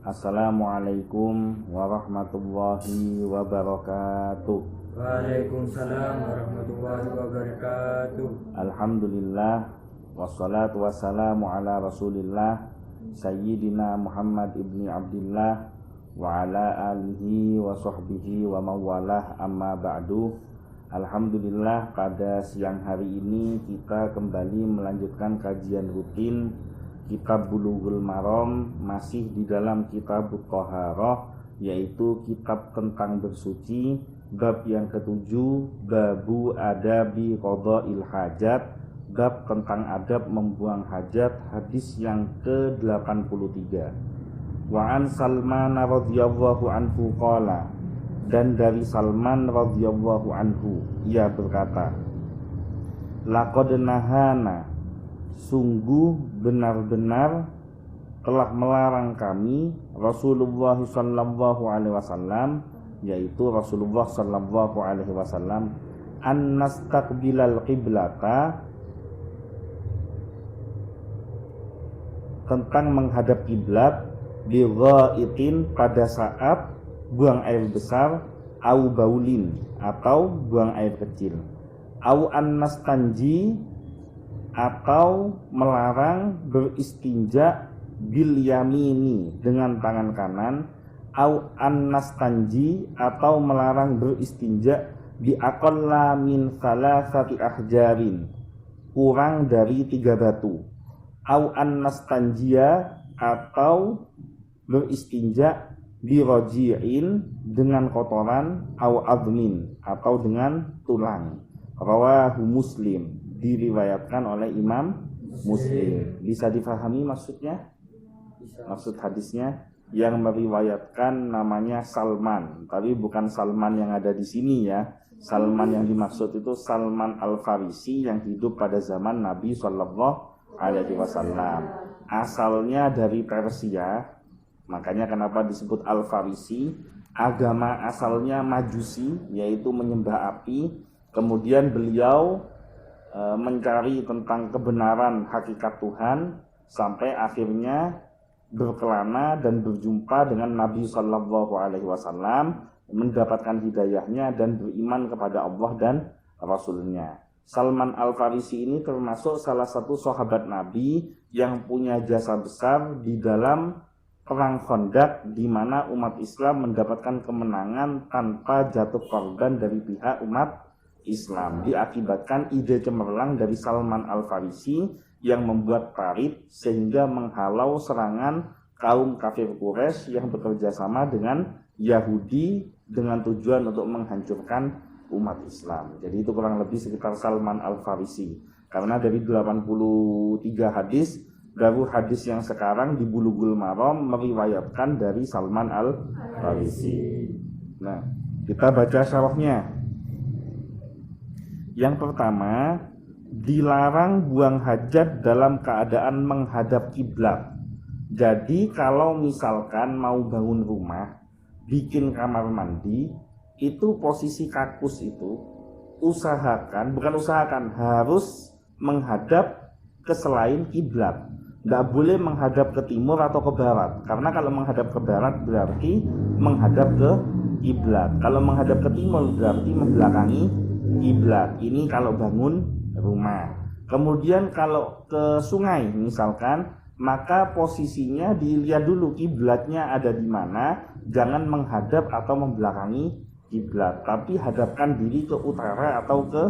Assalamualaikum warahmatullahi wabarakatuh. Waalaikumsalam warahmatullahi wabarakatuh. Alhamdulillah wassalatu wassalamu ala Rasulillah Sayyidina Muhammad ibni Abdillah wa ala alihi wa sahbihi wa mawalah, amma ba'du. Alhamdulillah, pada siang hari ini kita kembali melanjutkan kajian rutin Kitab Bulughul Maram, masih di dalam Kitab Thaharah, yaitu kitab tentang bersuci. Bab yang ketujuh, Babu Adabi Qada'il Hajat, bab tentang adab membuang hajat, hadis yang ke-83. Wa an Salman radhiyallahu anhu qala, dan dari Salman radhiyallahu anhu ia berkata, laqad nahana, sungguh benar-benar telah melarang kami Rasulullah sallallahu alaihi wasallam, yaitu Rasulullah sallallahu alaihi wasallam, an nastaqbilal qiblata, tentang menghadap kiblat, bi ghaitin, pada saat buang air besar, au baulin, atau buang air kecil, au an nastanji, atau melarang beristinja bil yamini, dengan tangan kanan, au an nastanji, atau melarang beristinja bi aqalla min salasati ahjarin, kurang dari 3 batu, au an nastanjia, atau beristinja bi roji'in, dengan kotoran, au azmin, atau dengan tulang. Rawahu Muslim, diriwayatkan oleh Imam Muslim. Bisa difahami maksudnya? Maksud hadisnya, yang meriwayatkan namanya Salman, tapi bukan Salman yang ada di sini ya. Salman yang dimaksud itu Salman Al-Farisi yang hidup pada zaman Nabi Sallallahu Alaihi Wasallam. Asalnya dari Persia, makanya kenapa disebut Al-Farisi. Agama asalnya Majusi, yaitu menyembah api. Kemudian beliau mencari tentang kebenaran hakikat Tuhan, sampai akhirnya berkelana dan berjumpa dengan Nabi Sallallahu Alaihi Wasallam, mendapatkan hidayahnya dan beriman kepada Allah dan Rasulnya. Salman Al-Farisi ini termasuk salah satu sahabat Nabi yang punya jasa besar di dalam perang Khandaq, di mana umat Islam mendapatkan kemenangan tanpa jatuh korban dari pihak umat Islam, diakibatkan ide cemerlang dari Salman Al-Farisi yang membuat parit sehingga menghalau serangan kaum kafir Quraisy yang bekerja sama dengan Yahudi dengan tujuan untuk menghancurkan umat Islam. Jadi itu kurang lebih sekitar Salman Al-Farisi. Karena dari 83 hadis, baru hadis yang sekarang di Bulughul Maram meriwayatkan dari Salman Al-Farisi. Nah, kita baca syarahnya. Yang pertama, dilarang buang hajat dalam keadaan menghadap kiblat. Jadi kalau misalkan mau bangun rumah, bikin kamar mandi, itu posisi kakus itu harus menghadap ke selain kiblat. Nggak boleh menghadap ke timur atau ke barat, karena kalau menghadap ke barat berarti menghadap ke kiblat. Kalau menghadap ke timur berarti membelakangi kiblat. Ini kalau bangun rumah. Kemudian kalau ke sungai misalkan, maka posisinya dilihat dulu kiblatnya ada di mana. Jangan menghadap atau membelakangi kiblat, tapi hadapkan diri ke utara atau ke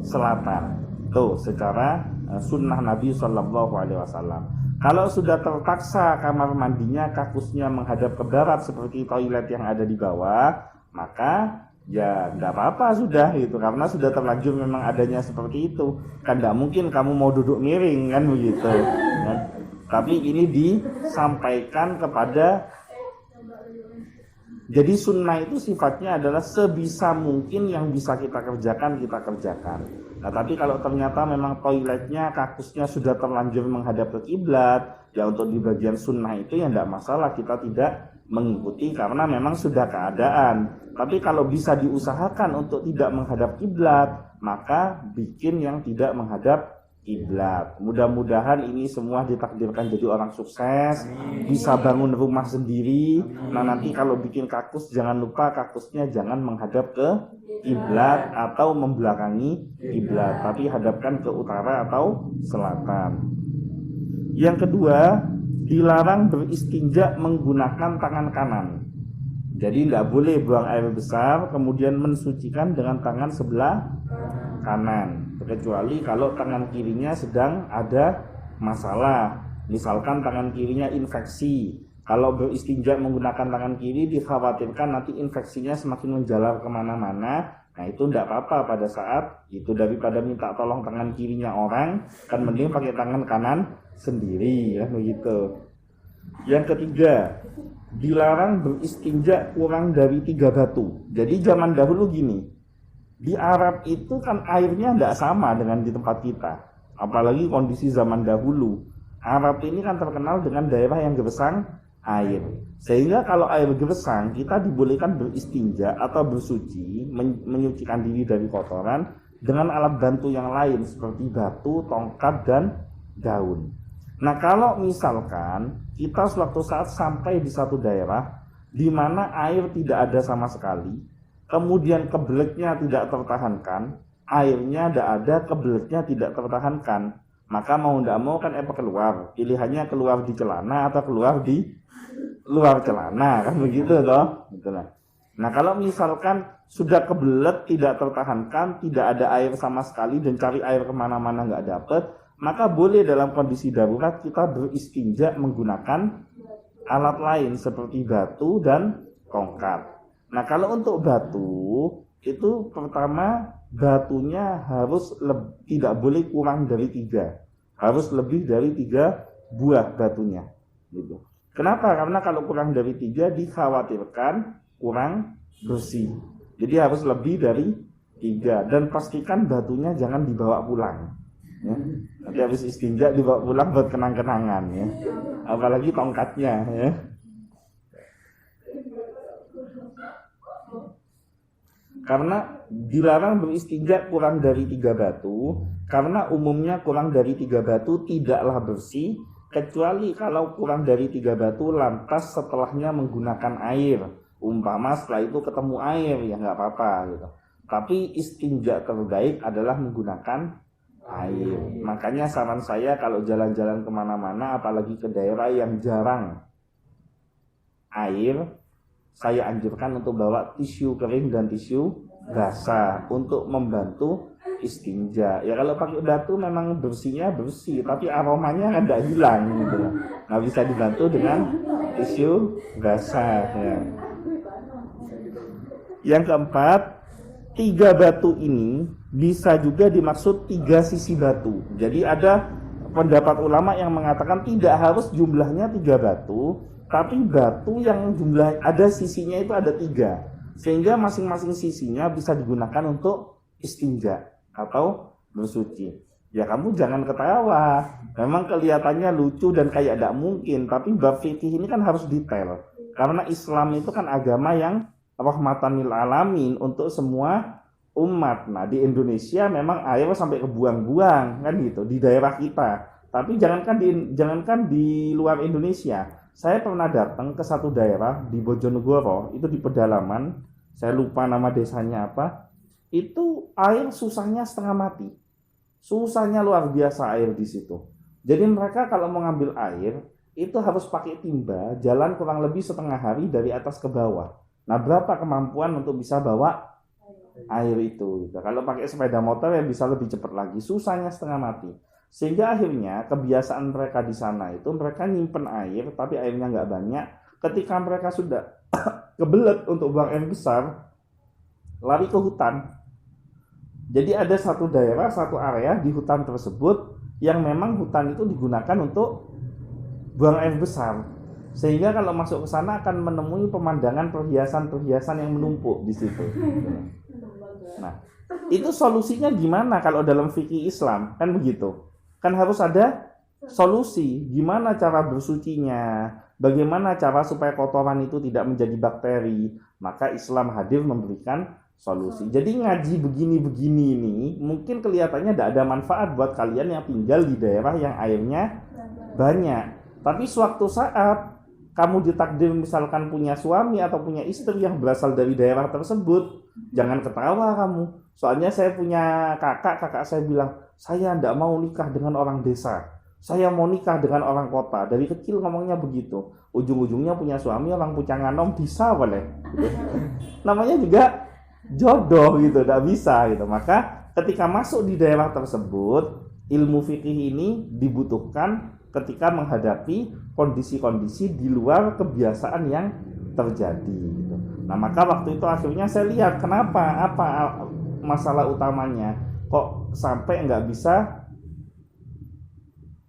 selatan. Tuh, secara sunnah Nabi Sallallahu Alaihi Wasallam. Kalau sudah terpaksa kamar mandinya kakusnya menghadap ke barat seperti toilet yang ada di bawah, maka ya enggak apa-apa sudah gitu, karena sudah terlanjur memang adanya seperti itu. Kan enggak mungkin kamu mau duduk miring kan begitu kan? Tapi ini disampaikan kepada, jadi sunnah itu sifatnya adalah sebisa mungkin yang bisa kita kerjakan, kita kerjakan. Nah, tapi kalau ternyata memang toiletnya, kakusnya sudah terlanjur menghadap ke kiblat, ya untuk di bagian sunnah itu ya enggak masalah, kita tidak mengikuti karena memang sudah keadaan. Tapi kalau bisa diusahakan untuk tidak menghadap kiblat, maka bikin yang tidak menghadap kiblat. Mudah-mudahan ini semua ditakdirkan jadi orang sukses, bisa bangun rumah sendiri. Nah, nanti kalau bikin kakus jangan lupa kakusnya jangan menghadap ke kiblat atau membelakangi kiblat, tapi hadapkan ke utara atau selatan. Yang kedua, dilarang beristinja menggunakan tangan kanan. Jadi tidak boleh buang air besar kemudian mensucikan dengan tangan sebelah kanan, kecuali kalau tangan kirinya sedang ada masalah. Misalkan tangan kirinya infeksi. Kalau beristinja menggunakan tangan kiri dikhawatirkan nanti infeksinya semakin menjalar kemana-mana. Nah, itu tidak apa-apa pada saat itu, daripada minta tolong tangan kirinya orang, kan mending pakai tangan kanan sendiri, ya begitu. Yang ketiga, dilarang beristinja kurang dari 3 batu. Jadi zaman dahulu gini, di Arab itu kan airnya tidak sama dengan di tempat kita. Apalagi kondisi zaman dahulu, Arab ini kan terkenal dengan daerah yang gersang air. Sehingga kalau air gersang, kita dibolehkan beristinja atau bersuci, menyucikan diri dari kotoran dengan alat bantu yang lain seperti batu, tongkat, dan daun. Nah, kalau misalkan kita suatu saat sampai di satu daerah di mana air tidak ada sama sekali, kemudian kebeletnya tidak tertahankan, airnya tidak ada, kebeletnya tidak tertahankan, maka mau tidak mau kan keluar. Pilihannya keluar di celana atau keluar di luar celana, kan begitu toh? Nah, kalau misalkan sudah kebelet tidak tertahankan, tidak ada air sama sekali dan cari air kemana-mana nggak dapet, maka boleh dalam kondisi darurat kita beristinja menggunakan alat lain seperti batu dan tongkat. Nah, kalau untuk batu itu pertama batunya harus tidak boleh kurang dari 3, harus lebih dari 3 buah batunya gitu. Kenapa? Karena kalau kurang dari 3 dikhawatirkan kurang bersih. Jadi harus lebih dari 3 dan pastikan batunya jangan dibawa pulang. Ya. Nanti habis istinja dibawa pulang buat kenang-kenangan, ya. Apalagi tongkatnya, ya. Karena dilarang beristinja kurang dari 3 batu, karena umumnya kurang dari 3 batu tidaklah bersih, kecuali kalau kurang dari 3 batu lantas setelahnya menggunakan air. Umpama setelah itu ketemu air, ya nggak apa-apa gitu. Tapi istinja terbaik adalah menggunakan air. Makanya saran saya kalau jalan-jalan kemana-mana, apalagi ke daerah yang jarang air, saya anjurkan untuk bawa tisu kering dan tisu basah untuk membantu istinja. Ya kalau pakai batu memang bersihnya bersih, tapi aromanya kan tidak hilang gitu. Nggak bisa dibantu dengan tisu basah. Ya. Yang keempat, 3 batu ini bisa juga dimaksud 3 sisi batu. Jadi ada pendapat ulama yang mengatakan tidak harus jumlahnya 3 batu, tapi batu yang jumlah ada sisinya itu ada 3, sehingga masing-masing sisinya bisa digunakan untuk istinja atau bersuci. Ya kamu jangan ketawa, memang kelihatannya lucu dan kayak tidak mungkin, tapi bab fikih ini kan harus detail. Karena Islam itu kan agama yang rahmatan lil alamin untuk semua umat. Nah, di Indonesia memang air sampai kebuang-buang kan gitu di daerah kita. Tapi jangankan di luar Indonesia. Saya pernah datang ke satu daerah di Bojonegoro, itu di pedalaman, saya lupa nama desanya apa. Itu air susahnya setengah mati. Susahnya luar biasa air di situ. Jadi mereka kalau mau ngambil air itu harus pakai timba, jalan kurang lebih setengah hari dari atas ke bawah. Nah, berapa kemampuan untuk bisa bawa air itu? Kalau pakai sepeda motor ya bisa lebih cepat lagi. Susahnya setengah mati. Sehingga akhirnya kebiasaan mereka di sana itu mereka nyimpen air, tapi airnya nggak banyak. Ketika mereka sudah kebelet untuk buang air besar, lari ke hutan. Jadi ada satu daerah, satu area di hutan tersebut yang memang hutan itu digunakan untuk buang air besar. Sehingga kalau masuk ke sana akan menemui pemandangan perhiasan-perhiasan yang menumpuk di situ. Nah, itu solusinya gimana kalau dalam fikih Islam? Kan begitu. Kan harus ada solusi. Gimana cara bersucinya? Bagaimana cara supaya kotoran itu tidak menjadi bakteri? Maka Islam hadir memberikan solusi. Jadi ngaji begini-begini ini mungkin kelihatannya tidak ada manfaat buat kalian yang tinggal di daerah yang airnya banyak. Tapi suatu saat kamu ditakdir misalkan punya suami atau punya istri yang berasal dari daerah tersebut, jangan ketawa kamu. Soalnya saya punya kakak saya bilang, saya tidak mau nikah dengan orang desa. Saya mau nikah dengan orang kota. Dari kecil ngomongnya begitu. Ujung-ujungnya punya suami orang Pucanganom bisa boleh. Namanya juga jodoh gitu, tidak bisa gitu. Maka ketika masuk di daerah tersebut, ilmu fikih ini dibutuhkan ketika menghadapi kondisi-kondisi di luar kebiasaan yang terjadi gitu. Nah, maka waktu itu akhirnya saya lihat kenapa, apa masalah utamanya kok sampai nggak bisa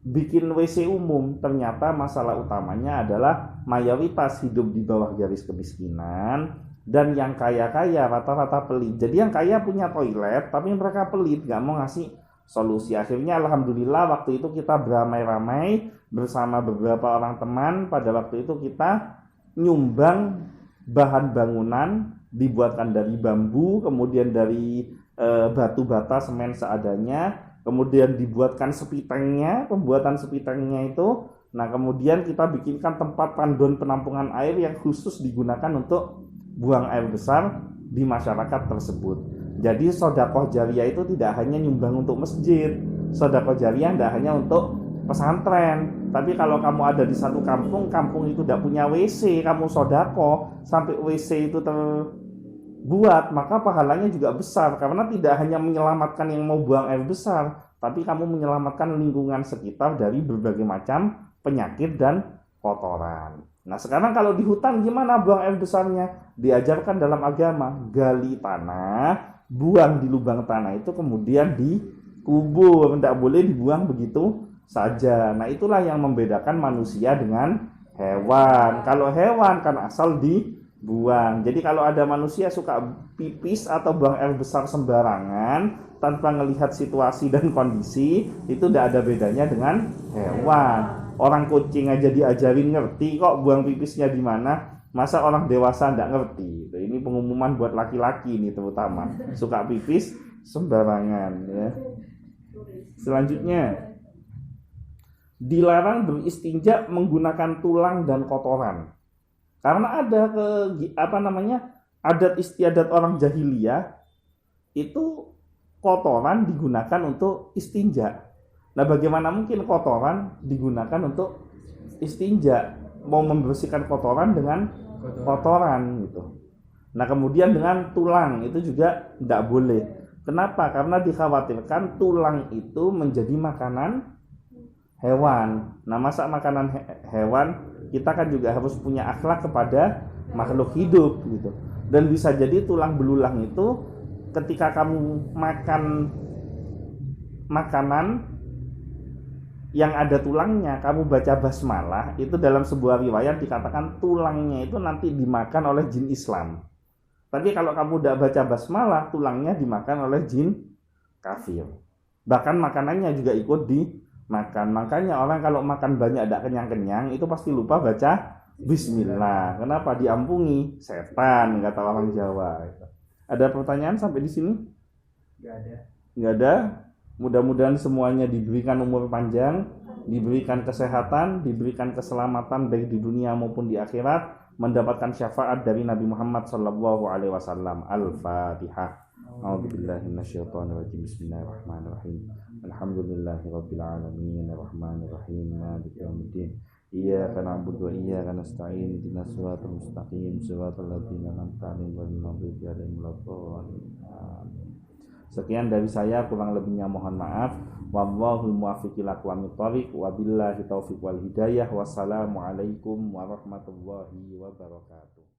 bikin WC umum. Ternyata masalah utamanya adalah mayoritas hidup di bawah garis kemiskinan, dan yang kaya-kaya rata-rata pelit. Jadi yang kaya punya toilet tapi mereka pelit, nggak mau ngasih solusi. Akhirnya alhamdulillah waktu itu kita beramai-ramai bersama beberapa orang teman. Pada waktu itu kita nyumbang bahan bangunan dibuatkan dari bambu, kemudian dari batu bata, semen seadanya, kemudian dibuatkan sepitengnya, pembuatan sepitengnya itu. Nah, kemudian kita bikinkan tempat tandon penampungan air yang khusus digunakan untuk buang air besar di masyarakat tersebut. Jadi sedekah jariyah itu tidak hanya nyumbang untuk masjid, sedekah jariyah tidak hanya untuk pesantren. Tapi kalau kamu ada di satu kampung, kampung itu tidak punya WC, kamu sedekah sampai WC itu terbuat, maka pahalanya juga besar, karena tidak hanya menyelamatkan yang mau buang air besar, tapi kamu menyelamatkan lingkungan sekitar dari berbagai macam penyakit dan kotoran. Nah, sekarang kalau di hutan gimana buang air besarnya? Diajarkan dalam agama, gali tanah, buang di lubang tanah itu, kemudian dikubur, tidak boleh dibuang begitu saja. Nah, itulah yang membedakan manusia dengan hewan. Kalau hewan kan asal dibuang. Jadi kalau ada manusia suka pipis atau buang air besar sembarangan tanpa melihat situasi dan kondisi, itu tidak ada bedanya dengan hewan. Orang kucing aja diajarin ngerti kok buang pipisnya di mana. Masa orang dewasa tidak ngerti? Ini pengumuman buat laki-laki ini terutama, suka pipis sembarangan ya. Selanjutnya, dilarang beristinja menggunakan tulang dan kotoran. Karena ada adat istiadat orang jahiliyah itu kotoran digunakan untuk istinja. Nah, bagaimana mungkin kotoran digunakan untuk istinja? Mau membersihkan kotoran dengan kotoran gitu. Nah, kemudian dengan tulang itu juga tidak boleh. Kenapa? Karena dikhawatirkan tulang itu menjadi makanan hewan. Nah, masa makanan hewan, kita kan juga harus punya akhlak kepada makhluk hidup gitu. Dan bisa jadi tulang belulang itu ketika kamu makan makanan yang ada tulangnya, kamu baca basmalah, itu dalam sebuah riwayat dikatakan tulangnya itu nanti dimakan oleh jin Islam. Tapi kalau kamu tidak baca basmalah, tulangnya dimakan oleh jin kafir. Bahkan makanannya juga ikut dimakan. Makanya orang kalau makan banyak tidak kenyang-kenyang, itu pasti lupa baca bismillah. Kenapa? Diampuni setan, kata orang Jawa. Ada pertanyaan sampai di sini? Nggak ada. Mudah-mudahan semuanya diberikan umur panjang, diberikan kesehatan, diberikan keselamatan baik di dunia maupun di akhirat, mendapatkan syafaat dari Nabi Muhammad SAW. Al-Fatihah. A'udzubillahi minasyaitonirrajim. Bismillahirrahmanirrahim. Alhamdulillahirabbil alamin, arrahmanirrahim, maliki yaumiddin. Iyyaka na'budu wa iyyaka nasta'in. Ihdinas siratal mustaqim, siratal ladzina an'amta 'alaihim ghairil maghdubi 'alaihim waladdallin. Sekian dari saya, kurang lebihnya mohon maaf. Wallahul muwaffiq ila aqwamit thoriq, wabillahi taufiq wal hidayah. Wassalamualaikum warahmatullahi wabarakatuh.